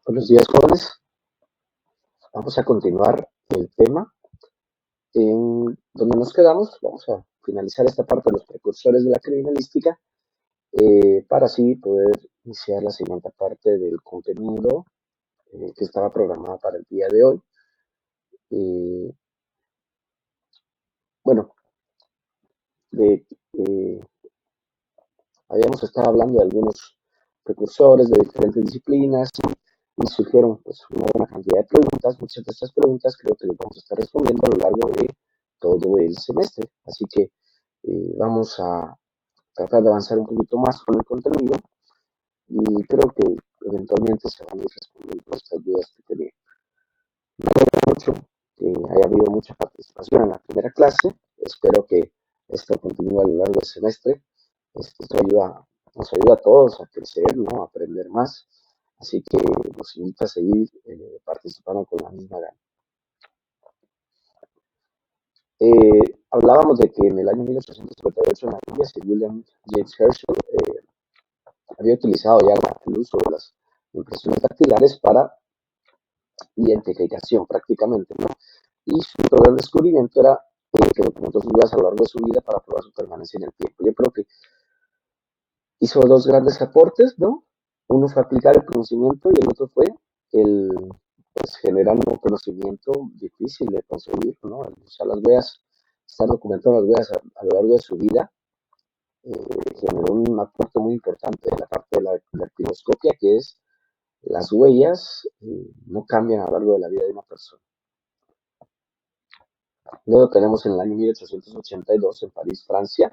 Buenos días, jóvenes. Vamos a continuar el tema en donde nos quedamos. Vamos a finalizar esta parte de los precursores de la criminalística para así poder iniciar la siguiente parte del contenido que estaba programada para el día de hoy. Eh, bueno, de, eh, habíamos estado hablando de algunos precursores de diferentes disciplinas y surgieron pues, una buena cantidad de preguntas. Muchas de estas preguntas creo que las vamos a estar respondiendo a lo largo de todo el semestre. Así que vamos a tratar de avanzar un poquito más con el contenido y creo que eventualmente se van a ir respondiendo estas dudas que tenía. Me alegra mucho que haya habido mucha participación en la primera clase. Espero que esto continúe a lo largo del semestre. Esto nos ayuda a todos a crecer, ¿no? A aprender más. Así que los invito a seguir participando con la misma gana. Hablábamos de que en el año 1858 en la India, Sir William James Herschel había utilizado ya el uso de las impresiones dactilares para identificación prácticamente, ¿no? Y su gran descubrimiento era que documentó sus vidas a lo largo de su vida para probar su permanencia en el tiempo. Yo creo que hizo dos grandes aportes, ¿no? Uno fue aplicar el conocimiento y el otro fue el pues, generar un conocimiento difícil de conseguir, ¿no? O sea, las huellas, estar documentando las huellas a lo largo de su vida, generó un aporte muy importante de la parte de la dactiloscopia, que es las huellas no cambian a lo largo de la vida de una persona. Luego tenemos en el año 1882 en París, Francia,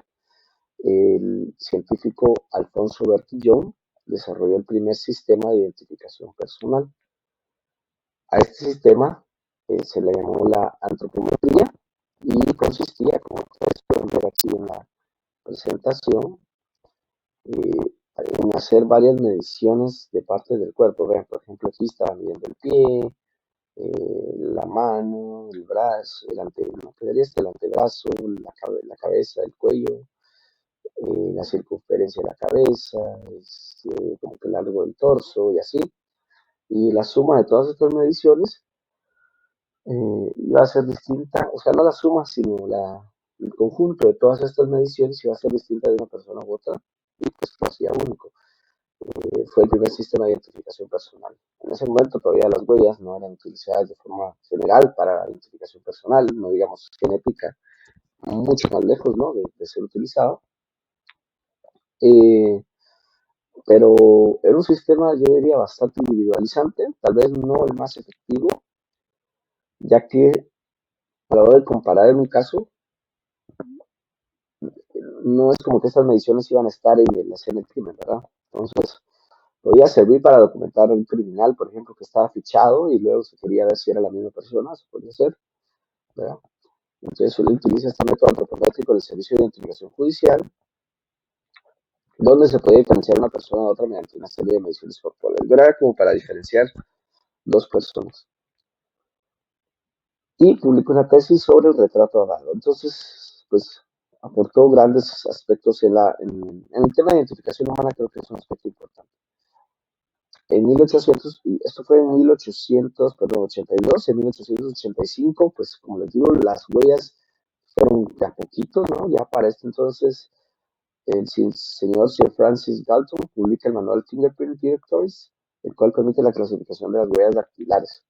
el científico Alfonso Bertillon desarrolló el primer sistema de identificación personal. A este sistema se le llamó la antropometría y consistía, como ustedes pueden ver aquí en la presentación, en hacer varias mediciones de partes del cuerpo. Vean, por ejemplo, aquí estaba midiendo el pie, la mano, el brazo, el antebrazo, la cabeza, el cuello, la circunferencia de la cabeza, como que el largo del torso y así. Y la suma de todas estas mediciones iba a ser distinta, o sea, no la suma, sino el conjunto de todas estas mediciones iba a ser distinta de una persona u otra, y pues lo hacía único. Fue el primer sistema de identificación personal. En ese momento todavía las huellas no eran utilizadas de forma general para identificación personal, no digamos genética, mucho más lejos, ¿no? de ser utilizado. Eh, pero era un sistema, yo diría, bastante individualizante, tal vez no el más efectivo, ya que a la hora de comparar en un caso, no es como que estas mediciones iban a estar en la escena del crimen, ¿verdad? Entonces, podía servir para documentar a un criminal, por ejemplo, que estaba fichado y luego se quería ver si era la misma persona, se podía hacer, ¿verdad? Entonces, se utiliza este método antropométrico del Servicio de Identificación Judicial, donde se puede diferenciar una persona de otra mediante una serie de mediciones corporales, ¿verdad? Como para diferenciar dos personas. Y publicó una tesis sobre el retrato hablado. Entonces, pues, aportó grandes aspectos en el tema de identificación humana, creo que es un aspecto importante. En 1800, y esto fue en 1882, en 1885, pues como les digo, las huellas fueron de a poquito, ¿no? Ya para este entonces, el señor Sir Francis Galton publica el manual Fingerprint Directories, el cual permite la clasificación de las huellas dactilares.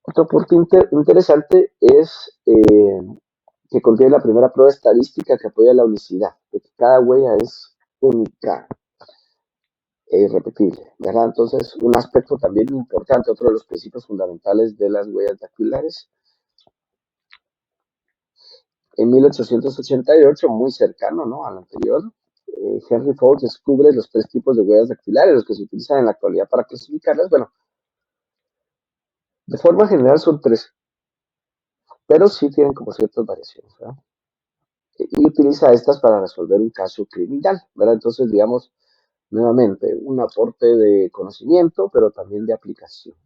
Otro punto interesante es que contiene la primera prueba estadística que apoya la unicidad, de que cada huella es única e irrepetible, ¿verdad? Entonces, un aspecto también importante, otro de los principios fundamentales de las huellas dactilares. En 1888, muy cercano, ¿no?, al anterior, Henry Ford descubre los tres tipos de huellas dactilares, los que se utilizan en la actualidad para clasificarlas. Bueno, de forma general son tres, pero sí tienen como ciertas variaciones, ¿verdad? Y utiliza estas para resolver un caso criminal, ¿verdad? Entonces, digamos, nuevamente, un aporte de conocimiento, pero también de aplicación.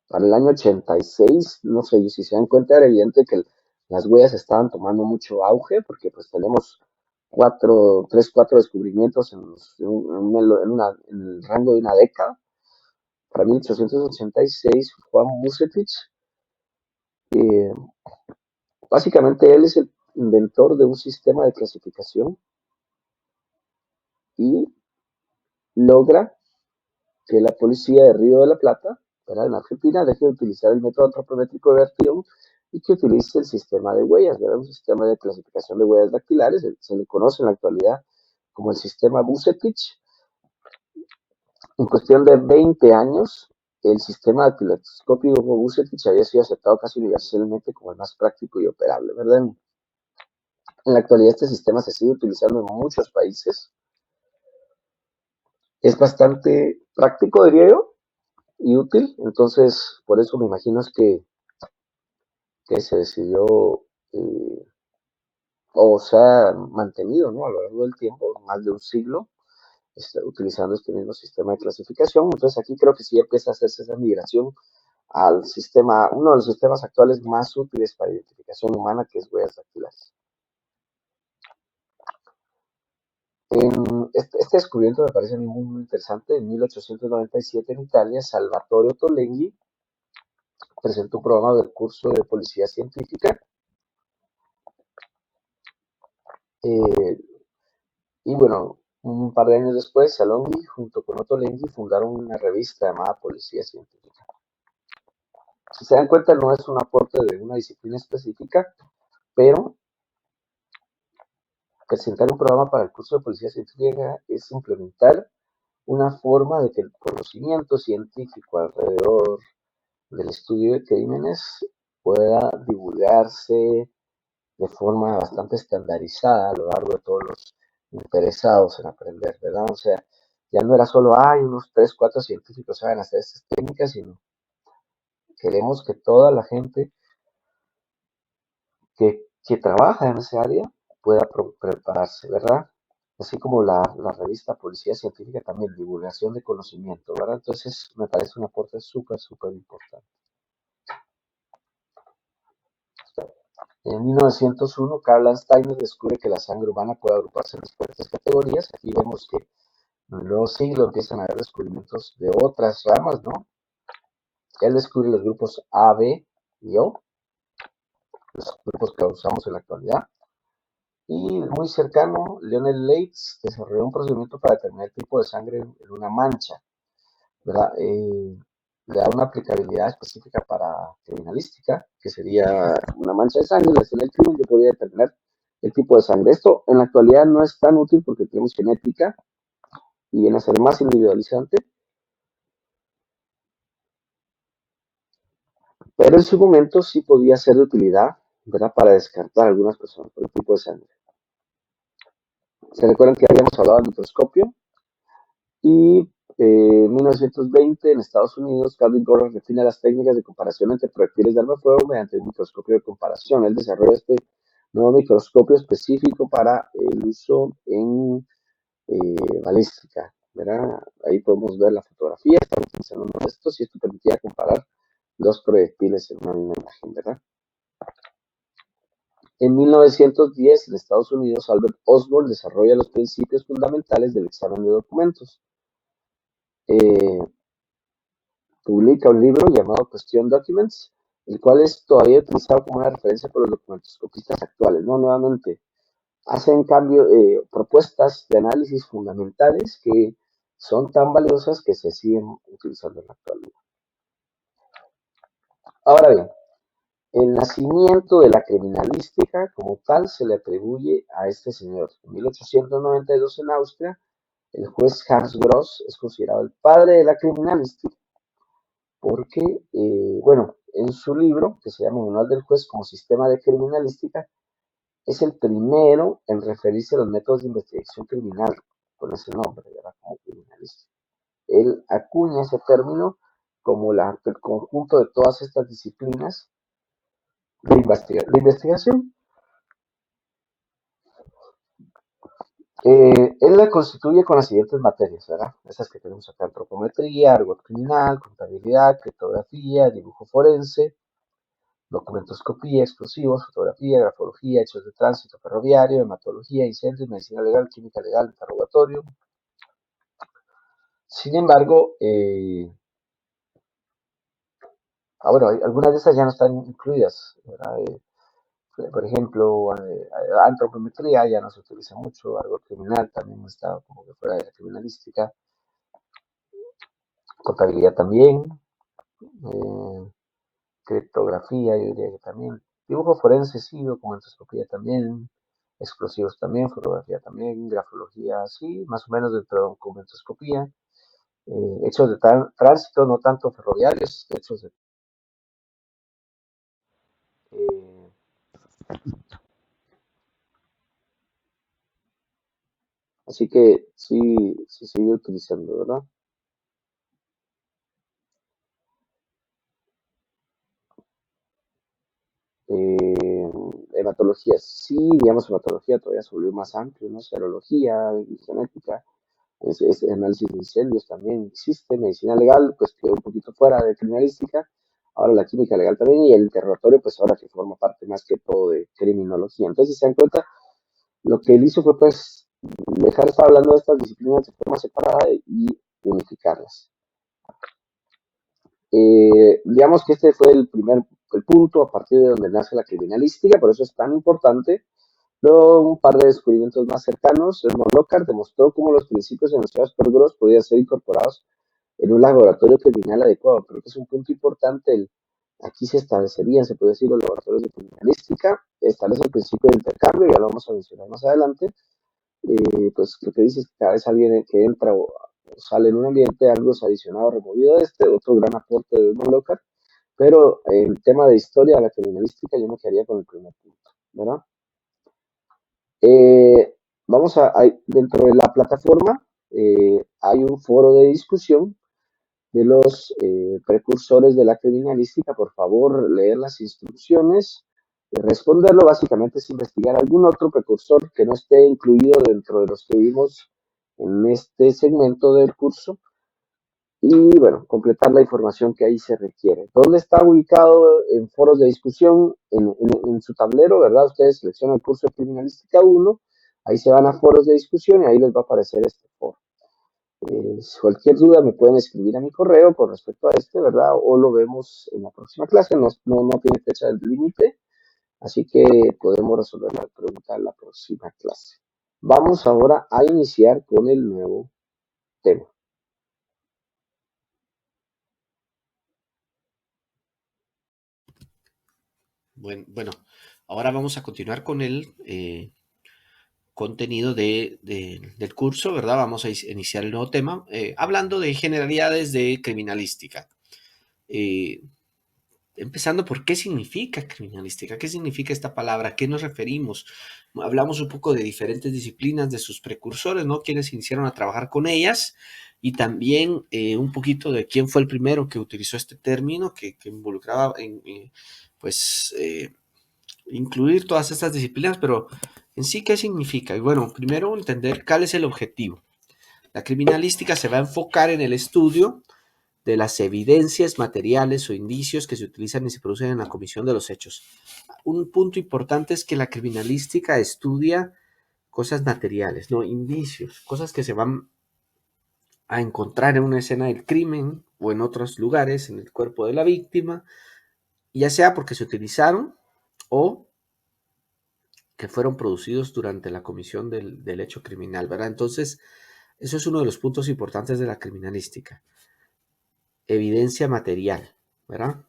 Para el año 86, no sé si se dan cuenta, era evidente que las huellas estaban tomando mucho auge, porque pues tenemos cuatro descubrimientos en el rango de una década. Para 1886, Juan Bucetich, eh, básicamente él es el inventor de un sistema de clasificación y logra que la policía de Río de la Plata, ¿verdad? En Argentina, deje de utilizar el método antropométrico de Bertillon y que utilice el sistema de huellas, ¿verdad? Un sistema de clasificación de huellas dactilares, se le conoce en la actualidad como el sistema Bucetich. En cuestión de 20 años, el sistema dactiloscópico Bucetich había sido aceptado casi universalmente como el más práctico y operable, ¿verdad? En la actualidad este sistema se sigue utilizando en muchos países. Es bastante práctico, diría yo, y útil. Entonces, por eso me imagino es que se decidió, eh, o se ha mantenido, ¿no? A lo largo del tiempo, más de un siglo, utilizando este mismo sistema de clasificación. Entonces, aquí creo que sí empieza a hacerse esa migración al sistema, uno de los sistemas actuales más útiles para identificación humana, que es huellas dactilares. Este descubrimiento me parece muy, muy interesante. En 1897 en Italia, Salvatore Ottolenghi presentó un programa del curso de policía científica. eh, y bueno, un par de años después, Salonghi junto con Ottolenghi fundaron una revista llamada Policía Científica. Si se dan cuenta, no es un aporte de una disciplina específica, pero presentar un programa para el curso de policía científica es implementar una forma de que el conocimiento científico alrededor del estudio de crímenes pueda divulgarse de forma bastante estandarizada a lo largo de todos los interesados en aprender, ¿verdad? O sea, ya no era solo, hay unos 3, 4 científicos saben hacer estas técnicas, sino queremos que toda la gente que trabaja en esa área pueda prepararse, ¿verdad? Así como la revista Policía Científica también, divulgación de conocimiento, ¿verdad? Entonces, me parece un aporte súper, súper importante. En 1901, Karl Landsteiner descubre que la sangre humana puede agruparse en diferentes categorías. Aquí vemos que en el nuevo siglo empiezan a haber descubrimientos de otras ramas, ¿no? Él descubre los grupos A, B y O, los grupos que usamos en la actualidad. Y muy cercano, Lionel Leitz desarrolló un procedimiento para determinar el tipo de sangre en una mancha, ¿verdad? Le da una aplicabilidad específica para criminalística, que sería una mancha de sangre, la escena del crimen, yo podría determinar el tipo de sangre. Esto en la actualidad no es tan útil porque tenemos genética y viene a ser más individualizante, pero en su momento sí podía ser de utilidad, ¿verdad? Para descartar a algunas personas por el tipo de sangre. ¿Se recuerdan que habíamos hablado del microscopio? Y en 1920, en Estados Unidos, Calvin Gorham refina las técnicas de comparación entre proyectiles de arma de fuego mediante el microscopio de comparación. Él desarrolla este nuevo microscopio específico para el uso en balística, ¿verdad? Ahí podemos ver la fotografía, estamos utilizando uno de estos y esto permitía comparar dos proyectiles en una misma imagen, ¿verdad? En 1910, en Estados Unidos, Albert Osborne desarrolla los principios fundamentales del examen de documentos. Eh, Publica un libro llamado Question Documents, el cual es todavía utilizado como una referencia por los documentoscopistas actuales, ¿no? Nuevamente, hace en cambio propuestas de análisis fundamentales que son tan valiosas que se siguen utilizando en la actualidad. Ahora bien, el nacimiento de la criminalística como tal se le atribuye a este señor. En 1892 en Austria, el juez Hans Gross es considerado el padre de la criminalística porque, bueno, en su libro, que se llama Manual del Juez como Sistema de Criminalística, es el primero en referirse a los métodos de investigación criminal, con ese nombre, ¿verdad? Como criminalística. Él acuña ese término como el conjunto de todas estas disciplinas de investigación. Él la constituye con las siguientes materias, ¿verdad? Esas que tenemos acá: antropometría, argot criminal, contabilidad, criptografía, dibujo forense, documentoscopía, explosivos, fotografía, grafología, hechos de tránsito ferroviario, hematología, incendios, medicina legal, química legal, interrogatorio. Sin embargo, bueno, algunas de esas ya no están incluidas, ¿verdad? Por ejemplo, antropometría ya no se utiliza mucho, algo criminal también está como que fuera de la criminalística, contabilidad también, eh, criptografía, yo diría que también, dibujo forense sí, documentoscopía también, explosivos también, fotografía también, grafología sí, más o menos dentro de documentoscopía, hechos de tránsito, no tanto ferroviarios, hechos de... eh, así que sí, sí sigue utilizando, ¿verdad? Eh, Hematología, sí, digamos, hematología todavía se volvió más amplio, ¿no? Serología, genética, análisis de incendios también existe, medicina legal, pues quedó un poquito fuera de criminalística, ahora la química legal también, y el interrogatorio, pues ahora que forma parte más que todo de criminología. Entonces, si se dan cuenta, lo que él hizo fue, pues, dejar de estar hablando de estas disciplinas de forma separada y unificarlas. Digamos que este fue el punto a partir de donde nace la criminalística, por eso es tan importante. Luego, un par de descubrimientos más cercanos, Edmond Lockhart demostró cómo los principios enunciados por Gross podían ser incorporados en un laboratorio criminal adecuado. Creo que es un punto importante. Aquí se establecerían, se puede decir, los laboratorios de criminalística, establece el principio de intercambio, ya lo vamos a mencionar más adelante. Pues lo que dice es que cada vez alguien que entra o sale en un ambiente, algo es adicionado o removido de este, otro gran aporte de Edmond Lockhart. Pero en tema de historia de la criminalística, yo me quedaría con el primer punto, ¿verdad? Eh, dentro de la plataforma, hay un foro de discusión de los precursores de la criminalística. Por favor, leer las instrucciones y responderlo. Básicamente es investigar algún otro precursor que no esté incluido dentro de los que vimos en este segmento del curso y, bueno, completar la información que ahí se requiere. ¿Dónde está ubicado en foros de discusión? En su tablero, ¿verdad? Ustedes seleccionan el curso de Criminalística 1, ahí se van a foros de discusión y ahí les va a aparecer este foro. Cualquier duda me pueden escribir a mi correo con respecto a este, ¿verdad? O lo vemos en la próxima clase, no tiene fecha de límite, así que podemos resolver la pregunta en la próxima clase. Vamos ahora a iniciar con el nuevo tema. Bueno, ahora vamos a continuar con el contenido del curso, ¿verdad? Vamos a iniciar el nuevo tema, hablando de generalidades de criminalística. Eh, Empezando por qué significa criminalística, qué significa esta palabra, a qué nos referimos. Hablamos un poco de diferentes disciplinas, de sus precursores, ¿no? Quienes iniciaron a trabajar con ellas y también un poquito de quién fue el primero que utilizó este término que involucraba pues, incluir todas estas disciplinas, pero en sí, ¿qué significa? Y bueno, primero entender cuál es el objetivo. La criminalística se va a enfocar en el estudio de las evidencias materiales o indicios que se utilizan y se producen en la comisión de los hechos. Un punto importante es que la criminalística estudia cosas materiales, no indicios, cosas que se van a encontrar en una escena del crimen o en otros lugares, en el cuerpo de la víctima, ya sea porque se utilizaron o que fueron producidos durante la comisión del hecho criminal, ¿verdad? Entonces, eso es uno de los puntos importantes de la criminalística. Evidencia material, ¿verdad?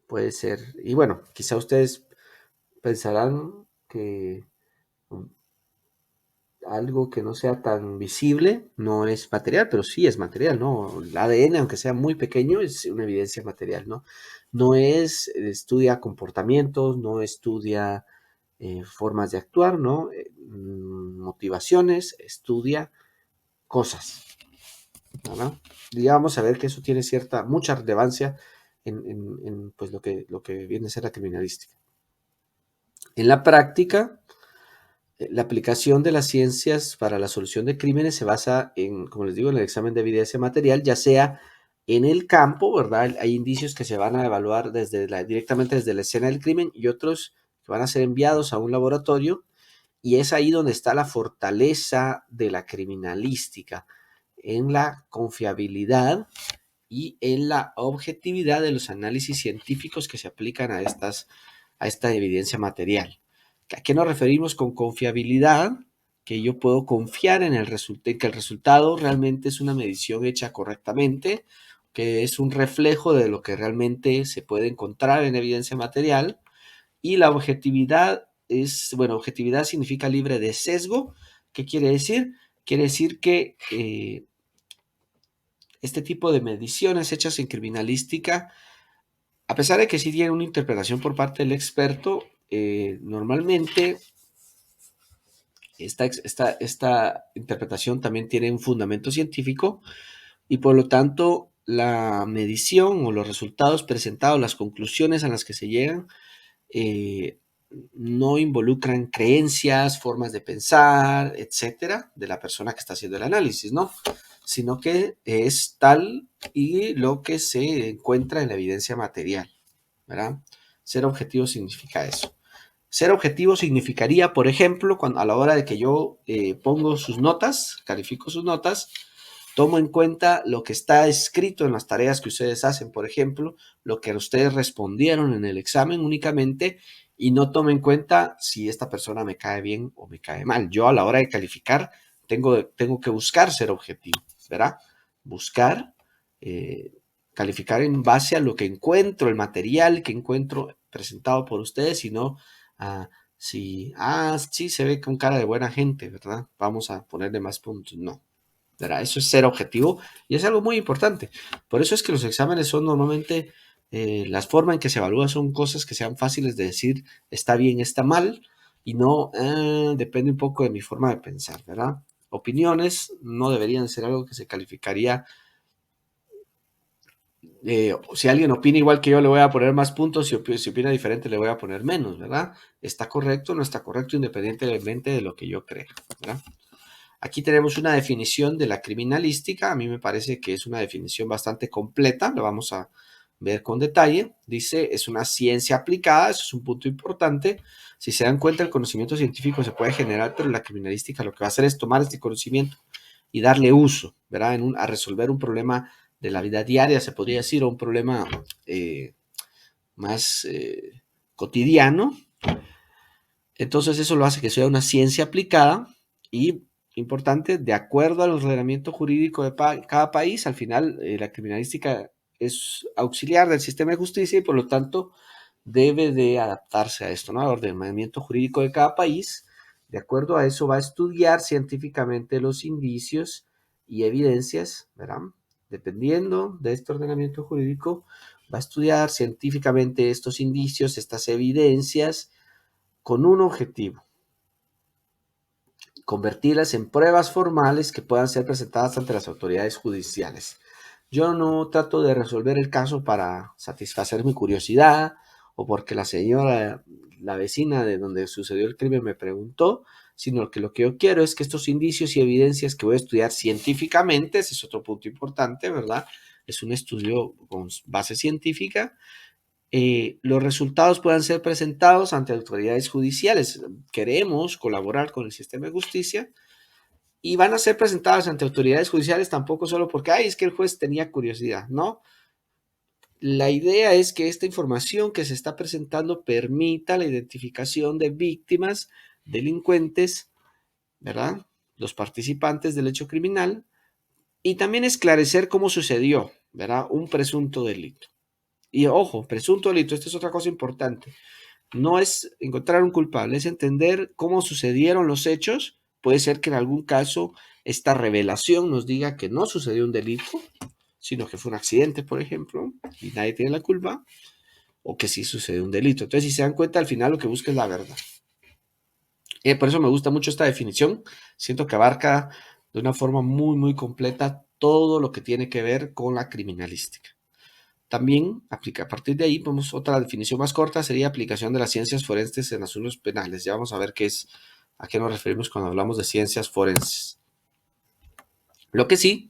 Puede ser, y bueno, quizá ustedes pensarán que algo que no sea tan visible no es material, pero sí es material, ¿no? El ADN, aunque sea muy pequeño, es una evidencia material, ¿no? No es, estudia comportamientos, no estudia formas de actuar, ¿no? Motivaciones, estudia cosas, ¿verdad? Y ya vamos a ver que eso tiene mucha relevancia en, pues lo que viene a ser la criminalística. En la práctica, la aplicación de las ciencias para la solución de crímenes se basa en, como les digo, en el examen de evidencia material, ya sea en el campo, ¿verdad? Hay indicios que se van a evaluar directamente desde la escena del crimen y otros que van a ser enviados a un laboratorio, y es ahí donde está la fortaleza de la criminalística, en la confiabilidad y en la objetividad de los análisis científicos que se aplican a esta evidencia material. ¿A qué nos referimos con confiabilidad? Que yo puedo confiar en que el resultado realmente es una medición hecha correctamente, que es un reflejo de lo que realmente se puede encontrar en evidencia material. Y la objetividad objetividad significa libre de sesgo. ¿Qué quiere decir? Quiere decir que este tipo de mediciones hechas en criminalística, a pesar de que sí tienen una interpretación por parte del experto, normalmente esta interpretación también tiene un fundamento científico, y por lo tanto la medición o los resultados presentados, las conclusiones a las que se llegan, eh, no involucran creencias, formas de pensar, etcétera, de la persona que está haciendo el análisis, ¿no? Sino que es tal y lo que se encuentra en la evidencia material, ¿verdad? Ser objetivo significa eso. Ser objetivo significaría, por ejemplo, a la hora de que yo pongo sus notas, califico sus notas, tomo en cuenta lo que está escrito en las tareas que ustedes hacen, por ejemplo, lo que ustedes respondieron en el examen únicamente, y no tomo en cuenta si esta persona me cae bien o me cae mal. Yo a la hora de calificar tengo que buscar ser objetivo, ¿verdad? Buscar calificar en base a lo que encuentro, el material que encuentro presentado por ustedes, y no si, sí, se ve con cara de buena gente, ¿verdad? Vamos a ponerle más puntos. No, ¿verdad? Eso es ser objetivo y es algo muy importante. Por eso es que los exámenes son normalmente, las formas en que se evalúa son cosas que sean fáciles de decir está bien, está mal, y no depende un poco de mi forma de pensar, ¿verdad? Opiniones no deberían ser algo que se calificaría. Si alguien opina igual que yo, le voy a poner más puntos; si opina diferente, le voy a poner menos, ¿verdad? Está correcto o no está correcto, independientemente de lo que yo crea, ¿verdad? Aquí tenemos una definición de la criminalística. A mí me parece que es una definición bastante completa. La vamos a ver con detalle. Dice, es una ciencia aplicada. Eso es un punto importante. Si se dan cuenta, el conocimiento científico se puede generar, pero la criminalística lo que va a hacer es tomar este conocimiento y darle uso, ¿verdad? A resolver un problema de la vida diaria, se podría decir, o un problema más cotidiano. Entonces eso lo hace que sea una ciencia aplicada y, importante, de acuerdo al ordenamiento jurídico de cada país. Al final, la criminalística es auxiliar del sistema de justicia y por lo tanto debe de adaptarse a esto, ¿no? Al ordenamiento jurídico de cada país. De acuerdo a eso va a estudiar científicamente los indicios y evidencias, ¿verdad? Dependiendo de este ordenamiento jurídico, va a estudiar científicamente estos indicios, estas evidencias, con un objetivo: convertirlas en pruebas formales que puedan ser presentadas ante las autoridades judiciales. Yo no trato de resolver el caso para satisfacer mi curiosidad o porque la señora, la vecina de donde sucedió el crimen, me preguntó, sino que lo que yo quiero es que estos indicios y evidencias que voy a estudiar científicamente, ese es otro punto importante, ¿verdad? Es un estudio con base científica. Los resultados puedan ser presentados ante autoridades judiciales. Queremos colaborar con el sistema de justicia y van a ser presentadas ante autoridades judiciales tampoco solo porque, ay, es que el juez tenía curiosidad, ¿no? La idea es que esta información que se está presentando permita la identificación de víctimas, delincuentes, ¿verdad? Los participantes del hecho criminal, y también esclarecer cómo sucedió, ¿verdad? Un presunto delito. Y ojo, presunto delito, esta es otra cosa importante. No es encontrar un culpable, es entender cómo sucedieron los hechos. Puede ser que en algún caso esta revelación nos diga que no sucedió un delito, sino que fue un accidente, por ejemplo, y nadie tiene la culpa, o que sí sucedió un delito. Entonces, si se dan cuenta, al final lo que busca es la verdad. Por eso me gusta mucho esta definición. Siento que abarca de una forma muy, muy completa todo lo que tiene que ver con la criminalística. También aplica, a partir de ahí, vamos, otra definición más corta sería aplicación de las ciencias forenses en asuntos penales. Ya vamos a ver a qué nos referimos cuando hablamos de ciencias forenses. Lo que sí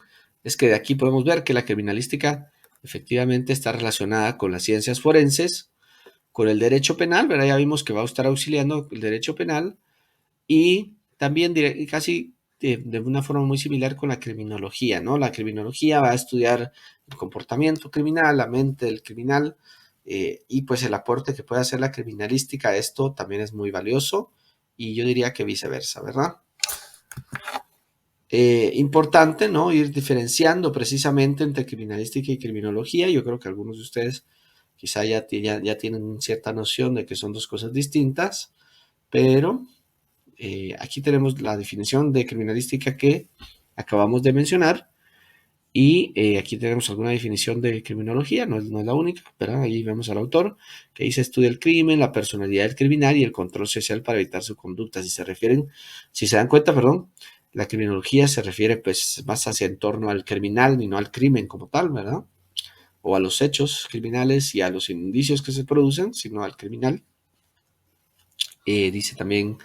es que de aquí podemos ver que la criminalística efectivamente está relacionada con las ciencias forenses, con el derecho penal, ¿verdad? Ya vimos que va a estar auxiliando el derecho penal y también casi de una forma muy similar con la criminología, ¿no? La criminología va a estudiar el comportamiento criminal, la mente del criminal, y pues el aporte que puede hacer la criminalística a esto también es muy valioso, y yo diría que viceversa, ¿verdad? Importante, ¿no? Ir diferenciando precisamente entre criminalística y criminología. Yo creo que algunos de ustedes quizá ya tienen cierta noción de que son dos cosas distintas, pero aquí tenemos la definición de criminalística que acabamos de mencionar, y aquí tenemos alguna definición de criminología, no es la única, pero ahí vemos al autor que dice: estudia el crimen, la personalidad del criminal y el control social para evitar su conducta. Si se dan cuenta, perdón, la criminología se refiere pues más hacia en torno al criminal y no al crimen como tal, ¿verdad? O a los hechos criminales y a los indicios que se producen, sino al criminal. Dice también: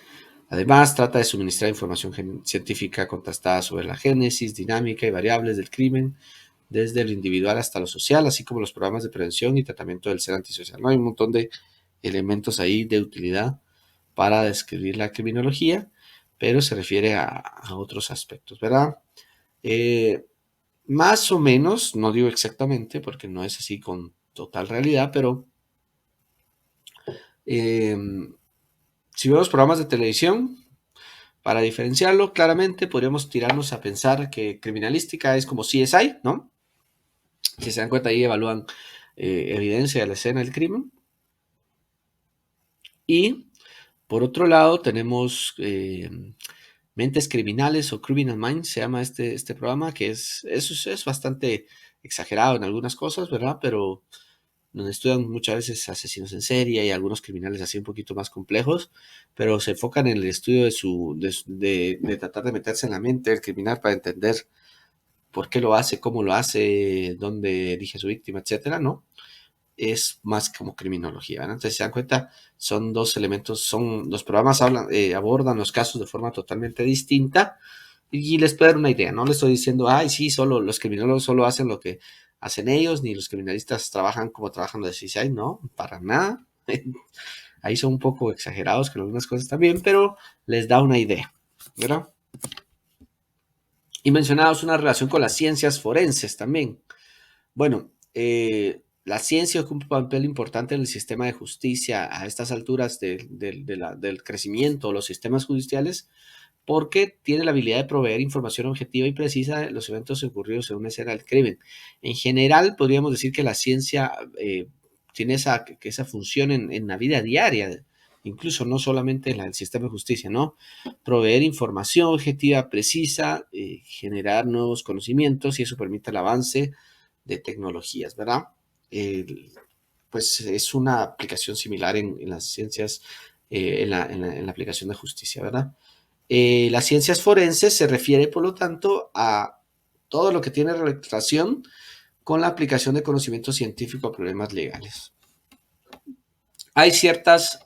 además, trata de suministrar información científica contrastada sobre la génesis, dinámica y variables del crimen, desde lo individual hasta lo social, así como los programas de prevención y tratamiento del ser antisocial. ¿No? Hay un montón de elementos ahí de utilidad para describir la criminología, pero se refiere a otros aspectos, ¿verdad? Más o menos, no digo exactamente porque no es así con total realidad, pero eh, si vemos programas de televisión, para diferenciarlo claramente, podríamos tirarnos a pensar que criminalística es como CSI, ¿no? Si se dan cuenta, ahí evalúan evidencia de la escena del crimen. Y por otro lado, tenemos Mentes Criminales o Criminal Minds, se llama este programa, que es bastante exagerado en algunas cosas, ¿verdad? Pero donde estudian muchas veces asesinos en serie y algunos criminales así un poquito más complejos, pero se enfocan en el estudio de tratar de meterse en la mente del criminal para entender por qué lo hace, cómo lo hace, dónde elige a su víctima, etcétera, ¿no? Es más como criminología, ¿verdad? Entonces, se dan cuenta, son dos elementos, los programas abordan los casos de forma totalmente distinta, y les puedo dar una idea, no les estoy diciendo: ay, sí, solo los criminólogos solo hacen lo que hacen ellos, ni los criminalistas trabajan como trabajan los de CSI, no, para nada. Ahí son un poco exagerados con algunas cosas también, pero les da una idea, ¿verdad? Y mencionados una relación con las ciencias forenses también. Bueno, la ciencia ocupa un papel importante en el sistema de justicia a estas alturas del crecimiento de los sistemas judiciales, porque tiene la habilidad de proveer información objetiva y precisa de los eventos ocurridos en una escena del crimen. En general, podríamos decir que la ciencia tiene esa función en la vida diaria, incluso no solamente en el sistema de justicia, ¿no? Proveer información objetiva, precisa, generar nuevos conocimientos, y eso permite el avance de tecnologías, ¿verdad? Pues es una aplicación similar en las ciencias, en la aplicación de justicia, ¿verdad? Las ciencias forenses se refiere, por lo tanto, a todo lo que tiene relación con la aplicación de conocimiento científico a problemas legales. Hay ciertas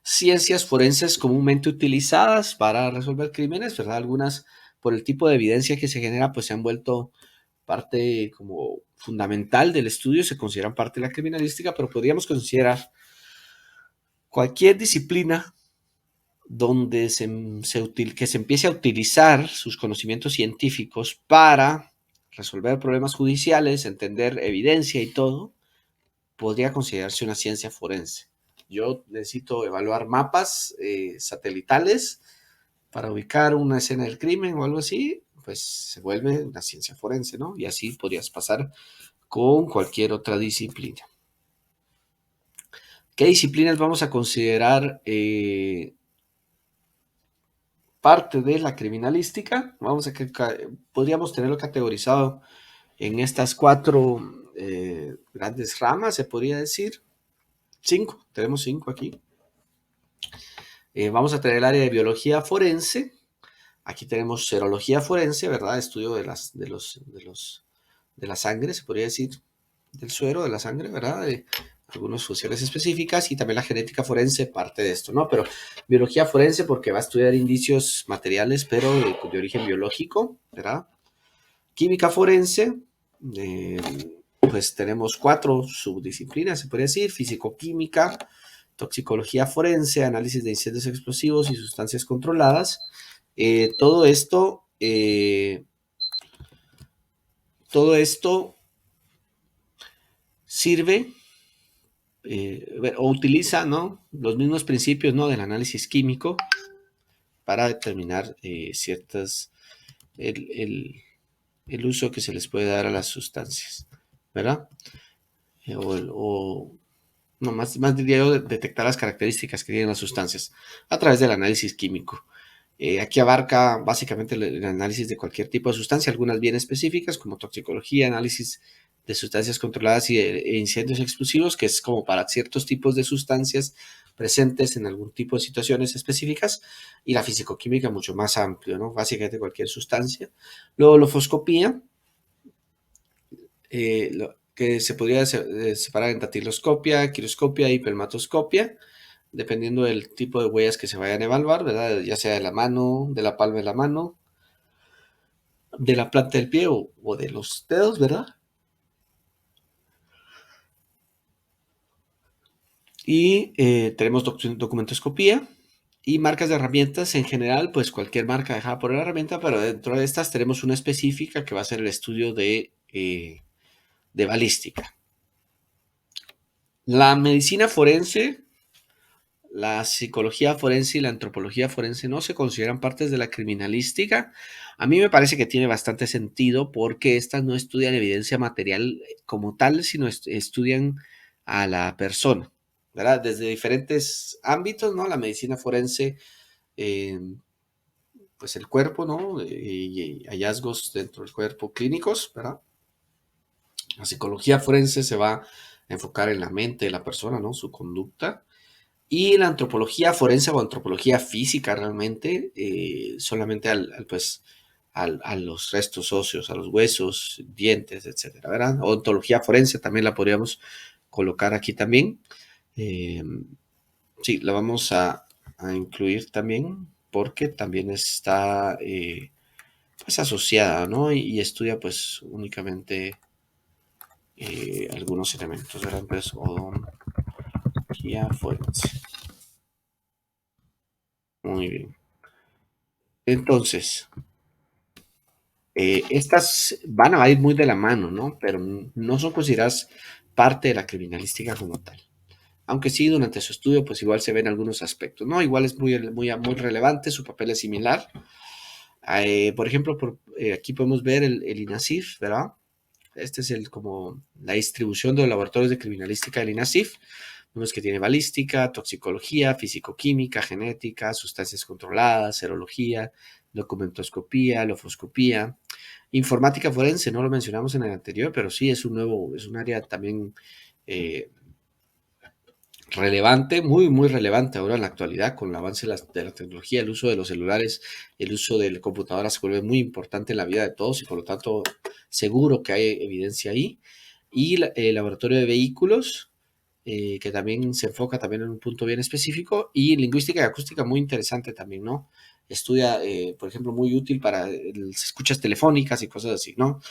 ciencias forenses comúnmente utilizadas para resolver crímenes, ¿verdad? Algunas, por el tipo de evidencia que se genera, pues se han vuelto parte como fundamental del estudio, se consideran parte de la criminalística, pero podríamos considerar cualquier disciplina donde que se empiece a utilizar sus conocimientos científicos para resolver problemas judiciales, entender evidencia y todo, podría considerarse una ciencia forense. Yo necesito evaluar mapas satelitales para ubicar una escena del crimen o algo así, pues se vuelve una ciencia forense, ¿no? Y así podrías pasar con cualquier otra disciplina. ¿Qué disciplinas vamos a considerar parte de la criminalística? Podríamos tenerlo categorizado en estas 4 grandes ramas, se podría decir. 5, tenemos 5 aquí. Vamos a tener el área de biología forense. Aquí tenemos serología forense, ¿verdad? Estudio de la sangre, se podría decir, del suero, de la sangre, ¿verdad? De algunas funciones específicas, y también la genética forense, parte de esto, ¿no? Pero biología forense porque va a estudiar indicios materiales, pero de origen biológico, ¿verdad? Química forense, pues tenemos 4 subdisciplinas, se podría decir: físico-química, toxicología forense, análisis de incendios explosivos y sustancias controladas. Todo esto, sirve o utiliza, ¿no?, los mismos principios, ¿no?, del análisis químico para determinar el uso que se les puede dar a las sustancias, ¿verdad? O no, más diría yo, detectar las características que tienen las sustancias a través del análisis químico. Aquí abarca básicamente el análisis de cualquier tipo de sustancia, algunas bien específicas como toxicología, análisis de sustancias controladas e incendios explosivos, que es como para ciertos tipos de sustancias presentes en algún tipo de situaciones específicas, y la fisicoquímica mucho más amplio, ¿no? Básicamente cualquier sustancia. Luego, la foscopía, que se podría separar en datiloscopia, quiroscopia y pelmatoscopia, dependiendo del tipo de huellas que se vayan a evaluar, ¿verdad? Ya sea de la mano, de la palma de la mano, de la planta del pie o de los dedos, ¿verdad? Y tenemos documentoscopía y marcas de herramientas en general, pues cualquier marca dejada por la herramienta, pero dentro de estas tenemos una específica que va a ser el estudio de balística. La medicina forense, la psicología forense y la antropología forense no se consideran partes de la criminalística. A mí me parece que tiene bastante sentido porque estas no estudian evidencia material como tal, sino estudian a la persona, ¿verdad? Desde diferentes ámbitos, ¿no? La medicina forense, eh, pues el cuerpo, ¿no? Y hallazgos dentro del cuerpo clínicos, ¿verdad? La psicología forense se va a enfocar en la mente de la persona, ¿no? Su conducta. Y la antropología forense o antropología física realmente, solamente pues, a los restos óseos, a los huesos, dientes, etcétera, ¿verdad? Ontología forense también la podríamos colocar aquí también. Eh, sí, la vamos a incluir también porque también está pues asociada, ¿no? Y estudia pues únicamente algunos elementos, ¿verdad? Entonces, odontología forense. Muy bien. Entonces, estas van a ir muy de la mano, ¿no? Pero no son consideradas parte de la criminalística como tal. Aunque sí, durante su estudio, pues igual se ven algunos aspectos, ¿no? Igual es muy relevante, su papel es similar. Por ejemplo, aquí podemos ver el INASIF, ¿verdad? Este es como la distribución de los laboratorios de criminalística del INASIF. Vemos que tiene balística, toxicología, fisicoquímica, genética, sustancias controladas, serología, documentoscopía, lofoscopía, informática forense. No lo mencionamos en el anterior, pero sí es un área también eh, relevante, muy relevante ahora en la actualidad con el avance de la tecnología, el uso de los celulares, el uso de computadoras se vuelve muy importante en la vida de todos y por lo tanto seguro que hay evidencia ahí. Y el laboratorio de vehículos, que también se enfoca también en un punto bien específico, y lingüística y acústica muy interesante también, ¿no? Estudia, por ejemplo, muy útil para escuchas telefónicas y cosas así, ¿no?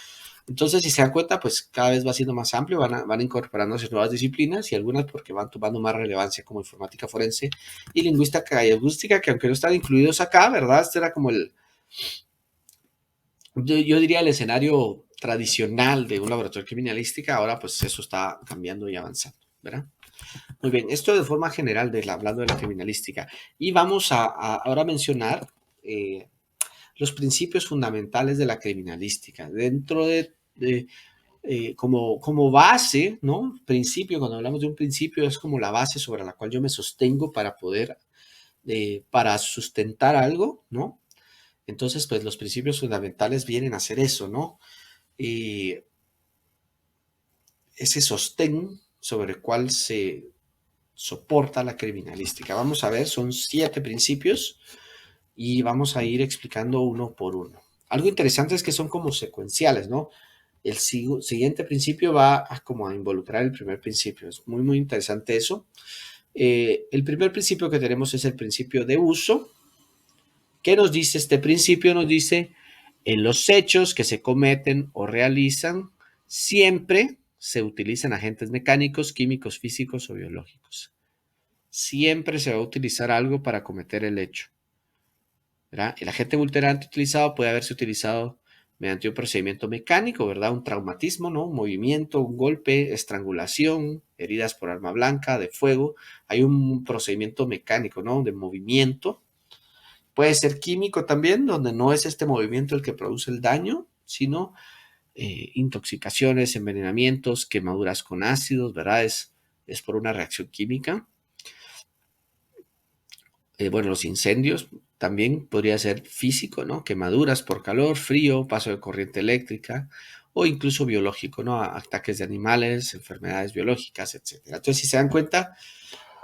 Entonces, si se dan cuenta, pues cada vez va siendo más amplio, van incorporándose nuevas disciplinas y algunas porque van tomando más relevancia como informática forense y lingüística y acústica, que aunque no están incluidos acá, ¿verdad? Este era como yo diría el escenario tradicional de un laboratorio de criminalística, ahora pues eso está cambiando y avanzando, ¿verdad? Muy bien, esto de forma general, hablando de la criminalística. Y vamos ahora a mencionar eh, los principios fundamentales de la criminalística. Dentro como base, ¿no? Principio, cuando hablamos de un principio, es como la base sobre la cual yo me sostengo para poder, para sustentar algo, ¿no? Entonces, pues los principios fundamentales vienen a ser eso, ¿no? Y ese sostén sobre el cual se soporta la criminalística. Vamos a ver, son 7 principios y vamos a ir explicando uno por uno. Algo interesante es que son como secuenciales, ¿no? El siguiente principio va como a involucrar el primer principio. Es muy interesante eso. El primer principio que tenemos es el principio de uso. ¿Qué nos dice este principio? Nos dice En los hechos que se cometen o realizan, siempre se utilizan agentes mecánicos, químicos, físicos o biológicos. Siempre se va a utilizar algo para cometer el hecho, ¿verdad? El agente vulnerante utilizado puede haberse utilizado mediante un procedimiento mecánico, ¿verdad? Un traumatismo, ¿no? Un movimiento, un golpe, estrangulación, heridas por arma blanca, de fuego. Hay un procedimiento mecánico, ¿no? De movimiento. Puede ser químico también, donde no es este movimiento el que produce el daño, sino intoxicaciones, envenenamientos, quemaduras con ácidos, ¿verdad? Es por una reacción química. Bueno, los incendios también podría ser físico, ¿no? Quemaduras por calor, frío, paso de corriente eléctrica o incluso biológico, ¿no? Ataques de animales, enfermedades biológicas, etcétera. Entonces, si se dan cuenta,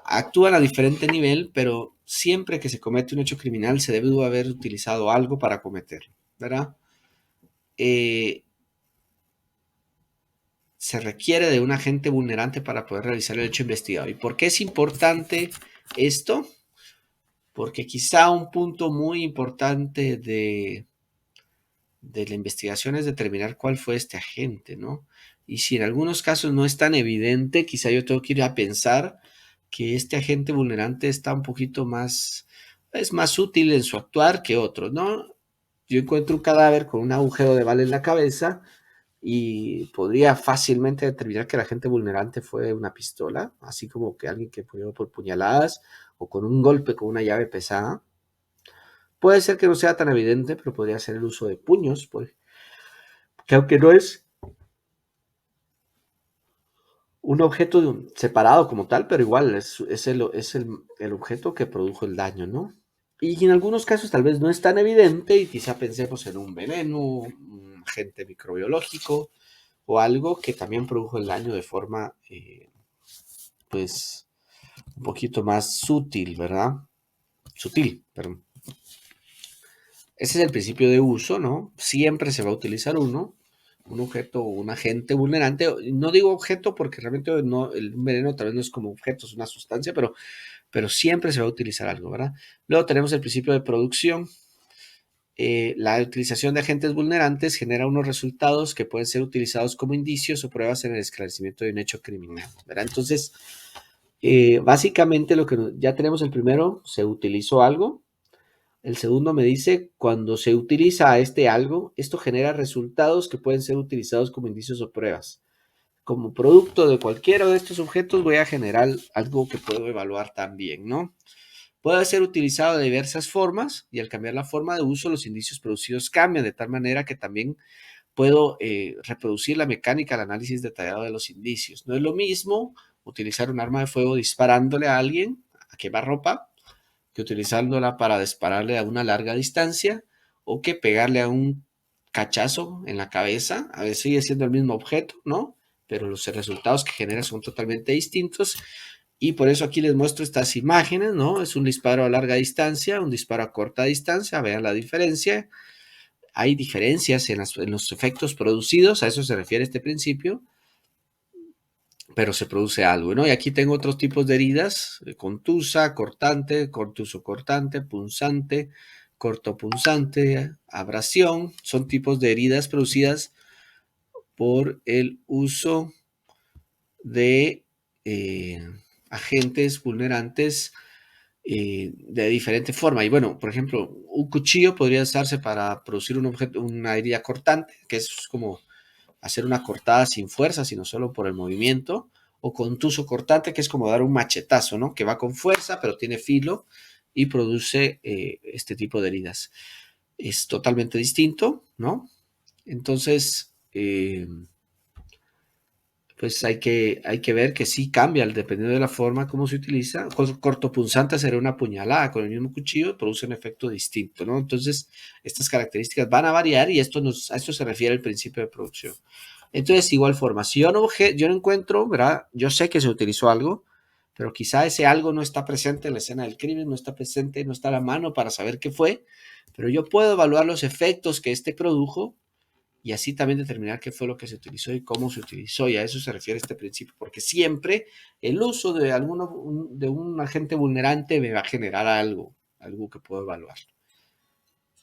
actúan a diferente nivel, pero siempre que se comete un hecho criminal se debe haber utilizado algo para cometerlo, ¿verdad? Eh, Se requiere de un agente vulnerante para poder realizar el hecho investigado. ¿Y por qué es importante esto? Porque quizá un punto muy importante de la investigación es determinar cuál fue este agente, ¿no? Y si en algunos casos no es tan evidente, quizá yo tengo que ir a pensar que este agente vulnerante está un poquito más, es más útil en su actuar que otros, ¿no? Yo encuentro un cadáver con un agujero de bala en la cabeza y podría fácilmente determinar que el agente vulnerante fue una pistola, así como que alguien que murió por puñaladas o con un golpe con una llave pesada. Puede ser que no sea tan evidente, pero podría ser el uso de puños, pues, que aunque no es un objeto separado como tal, pero igual es el objeto que produjo el daño, ¿no? Y en algunos casos tal vez no es tan evidente y quizá pensemos en un veneno, un agente microbiológico o algo que también produjo el daño de forma, pues, un poquito más sutil, ¿verdad? Sutil, perdón. Ese es el principio de uso, ¿no? Siempre se va a utilizar un objeto o un agente vulnerante. No digo objeto porque realmente no, el veneno tal vez no es como objeto, es una sustancia, pero siempre se va a utilizar algo, ¿verdad? Luego tenemos el principio de producción. La utilización de agentes vulnerantes genera unos resultados que pueden ser utilizados como indicios o pruebas en el esclarecimiento de un hecho criminal, ¿verdad? Entonces, básicamente lo que ya tenemos el primero, se utilizó algo. El segundo me dice, cuando se utiliza este algo, esto genera resultados que pueden ser utilizados como indicios o pruebas. Como producto de cualquiera de estos objetos voy a generar algo que puedo evaluar también, ¿no? Puede ser utilizado de diversas formas y al cambiar la forma de uso los indicios producidos cambian de tal manera que también puedo reproducir la mecánica, el análisis detallado de los indicios. No es lo mismo utilizar un arma de fuego disparándole a alguien a quemarropa que utilizándola para dispararle a una larga distancia o que pegarle a un cachazo en la cabeza. A veces sigue siendo el mismo objeto, ¿no? Pero los resultados que genera son totalmente distintos. Y por eso aquí les muestro estas imágenes, ¿no? Es un disparo a larga distancia, un disparo a corta distancia. Vean la diferencia. Hay diferencias en los efectos producidos, a eso se refiere este principio, pero se produce algo, ¿no? Y aquí tengo otros tipos de heridas, contusa, cortante, contuso cortante, punzante, cortopunzante, abrasión, son tipos de heridas producidas por el uso de agentes vulnerantes de diferente forma. Y bueno, por ejemplo, un cuchillo podría usarse para producir un objeto, una herida cortante, que es como hacer una cortada sin fuerza, sino solo por el movimiento, o contuso cortante, que es como dar un machetazo, ¿no? Que va con fuerza, pero tiene filo y produce este tipo de heridas. Es totalmente distinto, ¿no? Entonces, pues hay que ver que sí cambia dependiendo de la forma como se utiliza. Cortopunzante sería una puñalada con el mismo cuchillo, produce un efecto distinto, ¿no? Entonces, estas características van a variar y a esto se refiere el principio de producción. Entonces, igual forma, si yo no encuentro, ¿verdad? Yo sé que se utilizó algo, pero quizá ese algo no está presente en la escena del crimen, no está presente, no está a la mano para saber qué fue, pero yo puedo evaluar los efectos que este produjo y así también determinar qué fue lo que se utilizó y cómo se utilizó, y a eso se refiere este principio, porque siempre el uso de un agente vulnerante me va a generar algo que puedo evaluar.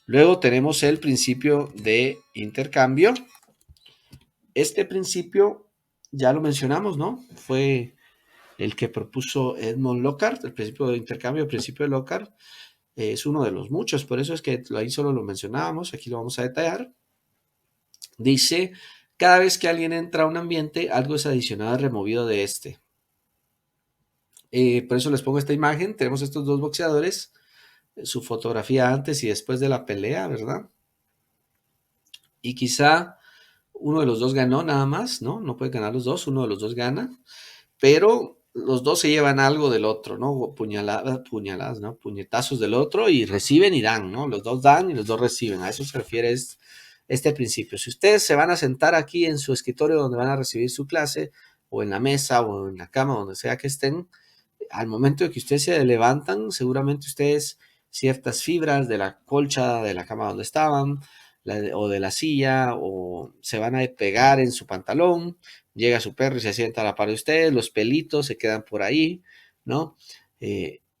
Luego tenemos el principio de intercambio. Este principio ya lo mencionamos, ¿no? Fue el que propuso Edmond Locard, el principio de intercambio, el principio de Locard. Es uno de los muchos, por eso es que ahí solo lo mencionábamos, aquí lo vamos a detallar. Dice, cada vez que alguien entra a un ambiente, algo es adicionado y removido de este. Por eso les pongo esta imagen. Tenemos estos dos boxeadores, su fotografía antes y después de la pelea, ¿verdad? Y quizá uno de los dos ganó nada más, ¿no? No puede ganar los dos, uno de los dos gana, pero los dos se llevan algo del otro, ¿no? Puñaladas, ¿no? Puñetazos del otro y reciben y dan, ¿no? Los dos dan y los dos reciben. A eso se refiere este principio. Si ustedes se van a sentar aquí en su escritorio donde van a recibir su clase, o en la mesa, o en la cama, donde sea que estén, al momento de que ustedes se levantan, seguramente ustedes ciertas fibras de la colcha de la cama donde estaban, o de la silla, o se van a pegar en su pantalón, llega su perro y se sienta a la par de ustedes, los pelitos se quedan por ahí, ¿no?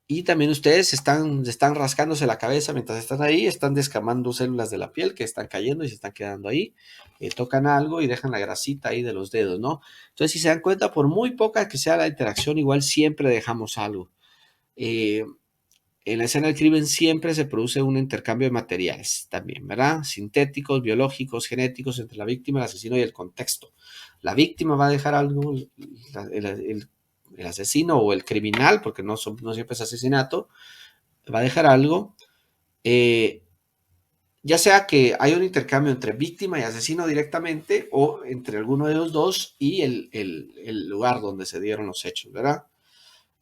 Y también ustedes están rascándose la cabeza mientras están ahí, están descamando células de la piel que están cayendo y se están quedando ahí, tocan algo y dejan la grasita ahí de los dedos, ¿no? Entonces, si se dan cuenta, por muy poca que sea la interacción, igual siempre dejamos algo. Eh, en la escena del crimen siempre se produce un intercambio de materiales también, ¿verdad? Sintéticos, biológicos, genéticos entre la víctima, el asesino y el contexto. La víctima va a dejar algo, el asesino o el criminal, porque no siempre es asesinato, va a dejar algo. Eh, ya sea que hay un intercambio entre víctima y asesino directamente o entre alguno de los dos y el lugar donde se dieron los hechos, ¿verdad?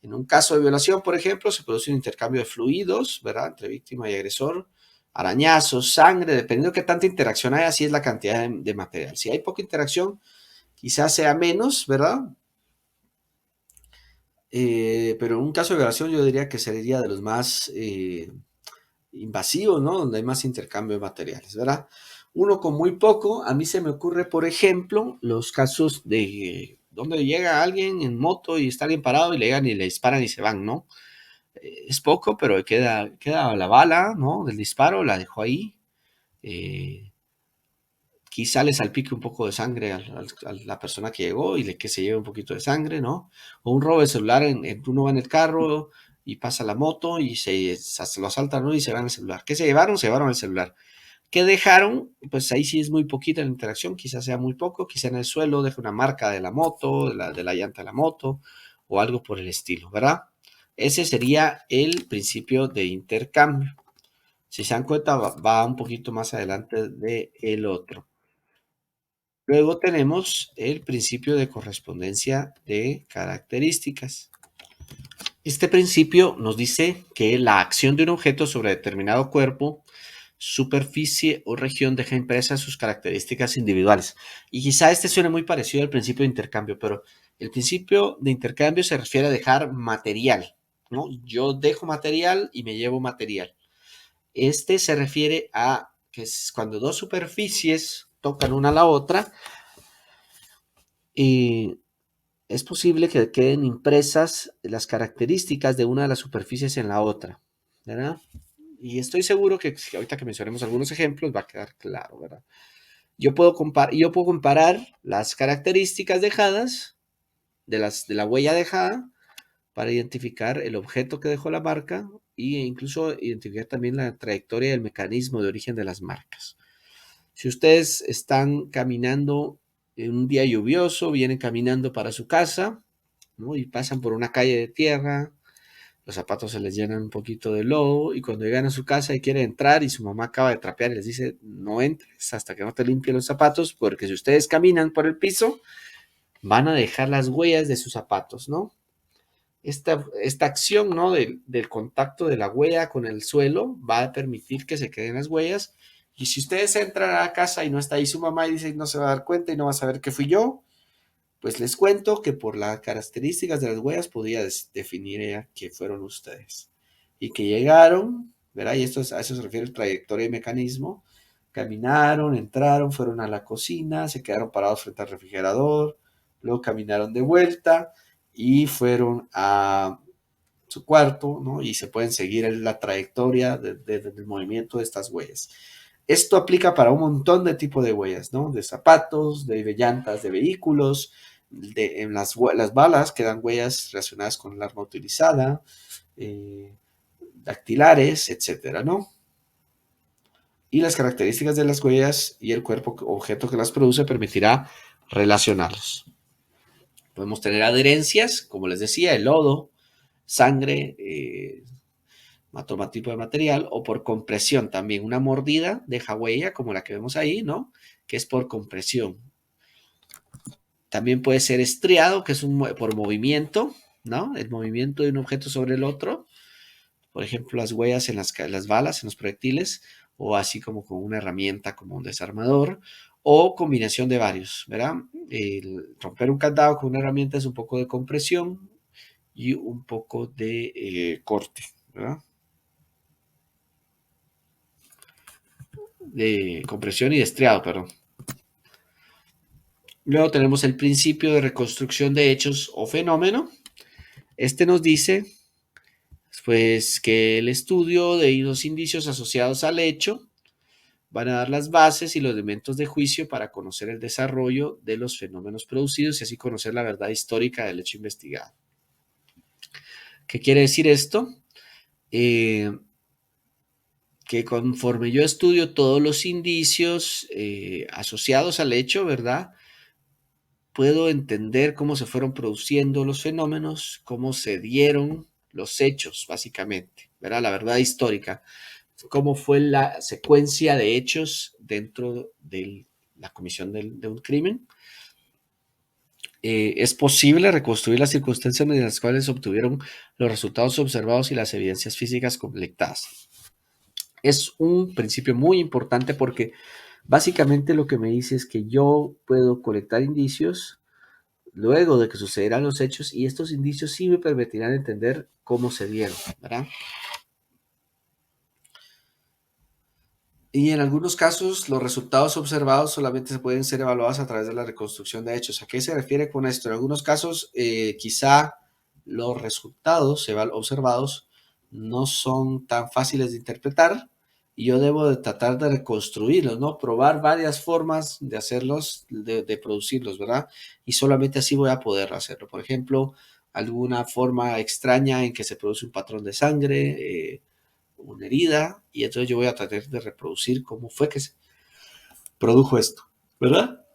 En un caso de violación, por ejemplo, se produce un intercambio de fluidos, ¿verdad? Entre víctima y agresor, arañazos, sangre, dependiendo de qué tanta interacción hay, así es la cantidad de material. Si hay poca interacción, quizás sea menos, ¿verdad? Pero en un caso de violación yo diría que sería de los más invasivos, ¿no? Donde hay más intercambio de materiales, ¿verdad? Uno con muy poco, a mí se me ocurre, por ejemplo, los casos de donde llega alguien en moto y está alguien parado y le llegan y le disparan y se van, ¿no? Es poco, pero queda la bala, ¿no? Del disparo, la dejó ahí. Eh, Quizá le salpique un poco de sangre a la persona que llegó y que se lleve un poquito de sangre, ¿no? O un robo de celular, uno va en el carro y pasa la moto y se lo asaltan, ¿no? Y se van el celular. ¿Qué se llevaron? Se llevaron el celular. ¿Qué dejaron? Pues ahí sí es muy poquita la interacción, quizás sea muy poco, quizá en el suelo deje una marca de la moto, de la llanta de la moto o algo por el estilo, ¿verdad? Ese sería el principio de intercambio. Si se dan cuenta, va un poquito más adelante del otro. Luego tenemos el principio de correspondencia de características. Este principio nos dice que la acción de un objeto sobre determinado cuerpo, superficie o región deja impresas sus características individuales. Y quizá este suene muy parecido al principio de intercambio, pero el principio de intercambio se refiere a dejar material, ¿no? Yo dejo material y me llevo material. Este se refiere a que es cuando dos superficies tocan una a la otra, y es posible que queden impresas las características de una de las superficies en la otra, ¿verdad? Y estoy seguro que ahorita que mencionemos algunos ejemplos va a quedar claro, ¿verdad? Yo puedo comparar las características dejadas de la huella dejada para identificar el objeto que dejó la marca e incluso identificar también la trayectoria y el mecanismo de origen de las marcas. Si ustedes están caminando en un día lluvioso, vienen caminando para su casa, ¿no? Y pasan por una calle de tierra, los zapatos se les llenan un poquito de lodo y cuando llegan a su casa y quieren entrar y su mamá acaba de trapear y les dice, no entres hasta que no te limpien los zapatos, porque si ustedes caminan por el piso, van a dejar las huellas de sus zapatos, ¿no? Esta acción, ¿no? Del contacto de la huella con el suelo va a permitir que se queden las huellas. Y si ustedes entran a la casa y no está ahí su mamá y dice no se va a dar cuenta y no va a saber que fui yo, pues les cuento que por las características de las huellas podía definir ella que fueron ustedes. Y que llegaron, ¿verdad? Y a eso se refiere el trayectoria y mecanismo. Caminaron, entraron, fueron a la cocina, se quedaron parados frente al refrigerador, luego caminaron de vuelta y fueron a su cuarto, ¿no? Y se pueden seguir la trayectoria del movimiento de estas huellas. Esto aplica para un montón de tipos de huellas, ¿no? De zapatos, de llantas, de vehículos, en las balas quedan huellas relacionadas con el arma utilizada, dactilares, etcétera, ¿no? Y las características de las huellas y el cuerpo objeto que las produce permitirá relacionarlos. Podemos tener adherencias, como les decía, el lodo, sangre, otro tipo de material, o por compresión también. Una mordida deja huella, como la que vemos ahí, ¿no? Que es por compresión. También puede ser estriado, que es por movimiento, ¿no? El movimiento de un objeto sobre el otro. Por ejemplo, las huellas en las balas, en los proyectiles, o así como con una herramienta como un desarmador, o combinación de varios, ¿verdad? Romper un candado con una herramienta es un poco de compresión y un poco de corte, ¿verdad? De compresión y de estriado, perdón. Luego tenemos el principio de reconstrucción de hechos o fenómeno. Este nos dice pues que el estudio de los indicios asociados al hecho van a dar las bases y los elementos de juicio para conocer el desarrollo de los fenómenos producidos y así conocer la verdad histórica del hecho investigado. ¿Qué quiere decir esto? Que conforme yo estudio todos los indicios asociados al hecho, ¿verdad? Puedo entender cómo se fueron produciendo los fenómenos, cómo se dieron los hechos, básicamente, ¿verdad? La verdad histórica, cómo fue la secuencia de hechos dentro de la comisión de un crimen. Es posible reconstruir las circunstancias mediante las cuales se obtuvieron los resultados observados y las evidencias físicas colectadas. Es un principio muy importante porque básicamente lo que me dice es que yo puedo colectar indicios luego de que sucederán los hechos y estos indicios sí me permitirán entender cómo se dieron, ¿verdad? Y en algunos casos los resultados observados solamente se pueden ser evaluados a través de la reconstrucción de hechos. ¿A qué se refiere con esto? En algunos casos quizá los resultados observados no son tan fáciles de interpretar y yo debo de tratar de reconstruirlos, ¿no? Probar varias formas de hacerlos, de producirlos, ¿verdad? Y solamente así voy a poder hacerlo. Por ejemplo, alguna forma extraña en que se produce un patrón de sangre, una herida, y entonces yo voy a tratar de reproducir cómo fue que se produjo esto, ¿verdad?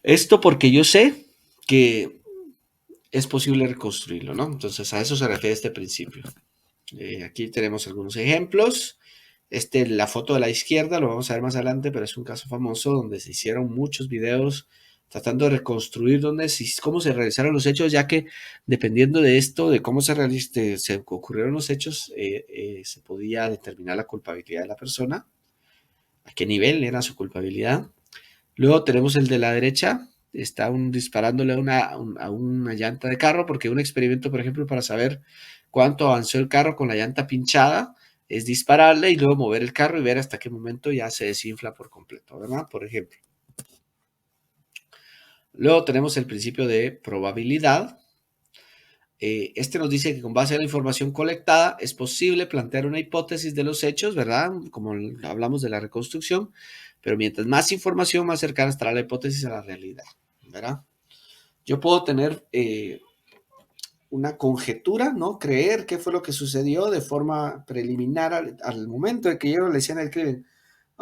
Esto porque yo sé que es posible reconstruirlo, ¿no? Entonces a eso se refiere este principio. Aquí tenemos algunos ejemplos. La foto de la izquierda, lo vamos a ver más adelante, pero es un caso famoso donde se hicieron muchos videos tratando de reconstruir cómo se realizaron los hechos, ya que dependiendo de esto, de cómo se ocurrieron los hechos, se podía determinar la culpabilidad de la persona, a qué nivel era su culpabilidad. Luego tenemos el de la derecha, está disparándole a una llanta de carro, porque un experimento, por ejemplo, para saber cuánto avanzó el carro con la llanta pinchada, es dispararle y luego mover el carro y ver hasta qué momento ya se desinfla por completo, ¿verdad? Por ejemplo. Luego tenemos el principio de probabilidad. Este nos dice que con base a la información colectada es posible plantear una hipótesis de los hechos, ¿verdad? Como hablamos de la reconstrucción, pero mientras más información, más cercana estará la hipótesis a la realidad, ¿verdad? Yo puedo tener una conjetura, ¿no? Creer qué fue lo que sucedió de forma preliminar al momento de que yo le escena el crimen.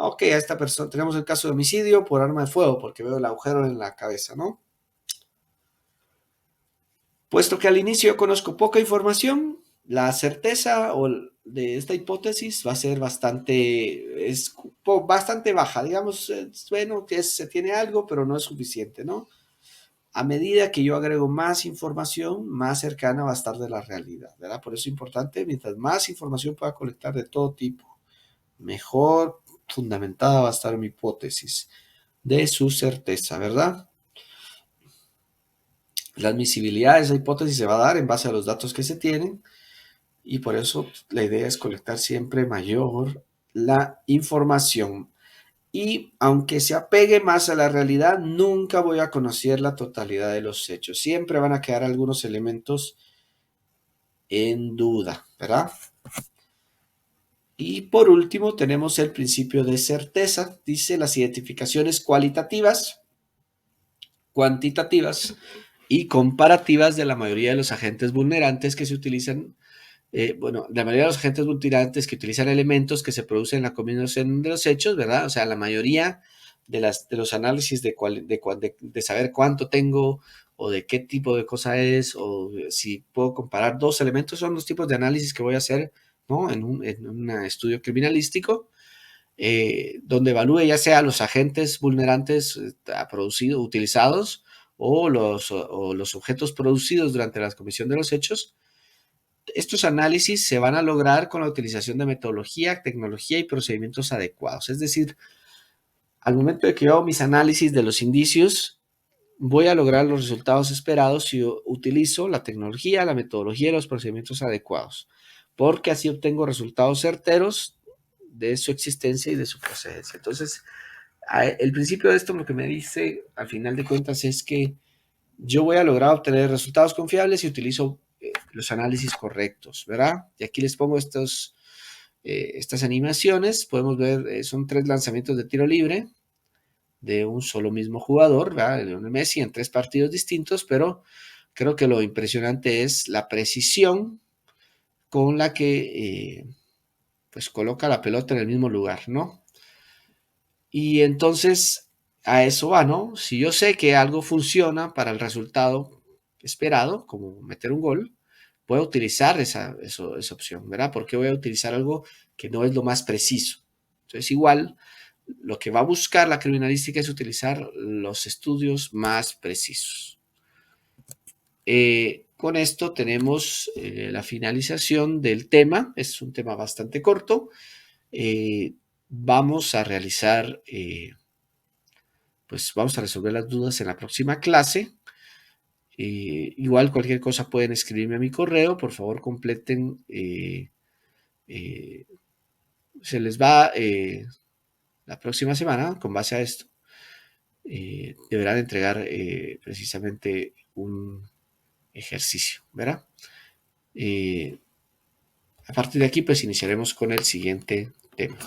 Ok, a esta persona tenemos el caso de homicidio por arma de fuego, porque veo el agujero en la cabeza, ¿no? Puesto que al inicio yo conozco poca información, la certeza de esta hipótesis va a ser bastante baja. Digamos, bueno, que se tiene algo, pero no es suficiente, ¿no? A medida que yo agrego más información, más cercana va a estar de la realidad, ¿verdad? Por eso es importante, mientras más información pueda colectar de todo tipo, mejor fundamentada va a estar mi hipótesis de su certeza, ¿verdad? La admisibilidad de esa hipótesis se va a dar en base a los datos que se tienen y por eso la idea es colectar siempre mayor la información. Y aunque se apegue más a la realidad, nunca voy a conocer la totalidad de los hechos. Siempre van a quedar algunos elementos en duda, ¿verdad? Y por último tenemos el principio de certeza. Dice las identificaciones cualitativas, cuantitativas y comparativas de la mayoría de los agentes vulnerantes que se utilizan. Bueno, la mayoría de los agentes multirantes que utilizan elementos que se producen en la combinación de los hechos, ¿verdad? O sea, la mayoría de los análisis de saber cuánto tengo o de qué tipo de cosa es o si puedo comparar dos elementos son los tipos de análisis que voy a hacer, ¿no? En un estudio criminalístico, donde evalúe ya sea los agentes vulnerantes utilizados o los objetos producidos durante la comisión de los hechos. Estos análisis se van a lograr con la utilización de metodología, tecnología y procedimientos adecuados. Es decir, al momento de que yo hago mis análisis de los indicios, voy a lograr los resultados esperados si yo utilizo la tecnología, la metodología y los procedimientos adecuados, porque así obtengo resultados certeros de su existencia y de su procedencia. Entonces, el principio de esto lo que me dice, al final de cuentas, es que yo voy a lograr obtener resultados confiables si utilizo los análisis correctos, ¿verdad? Y aquí les pongo estas animaciones. Podemos ver, son 3 lanzamientos de tiro libre de un solo mismo jugador, ¿verdad? Lionel Messi en 3 partidos distintos, pero creo que lo impresionante es la precisión con la que pues coloca la pelota en el mismo lugar, ¿no? Y entonces a eso va, ¿no? Si yo sé que algo funciona para el resultado esperado, como meter un gol, voy a utilizar esa opción, ¿verdad? Porque voy a utilizar algo que no es lo más preciso. Entonces, igual, lo que va a buscar la criminalística es utilizar los estudios más precisos. Con esto tenemos la finalización del tema. Es un tema bastante corto. Vamos a realizar pues vamos a resolver las dudas en la próxima clase. Igual cualquier cosa pueden escribirme a mi correo, por favor completen, eh, se les va la próxima semana con base a esto. Deberán entregar precisamente un ejercicio, ¿verdad? A partir de aquí pues iniciaremos con el siguiente tema.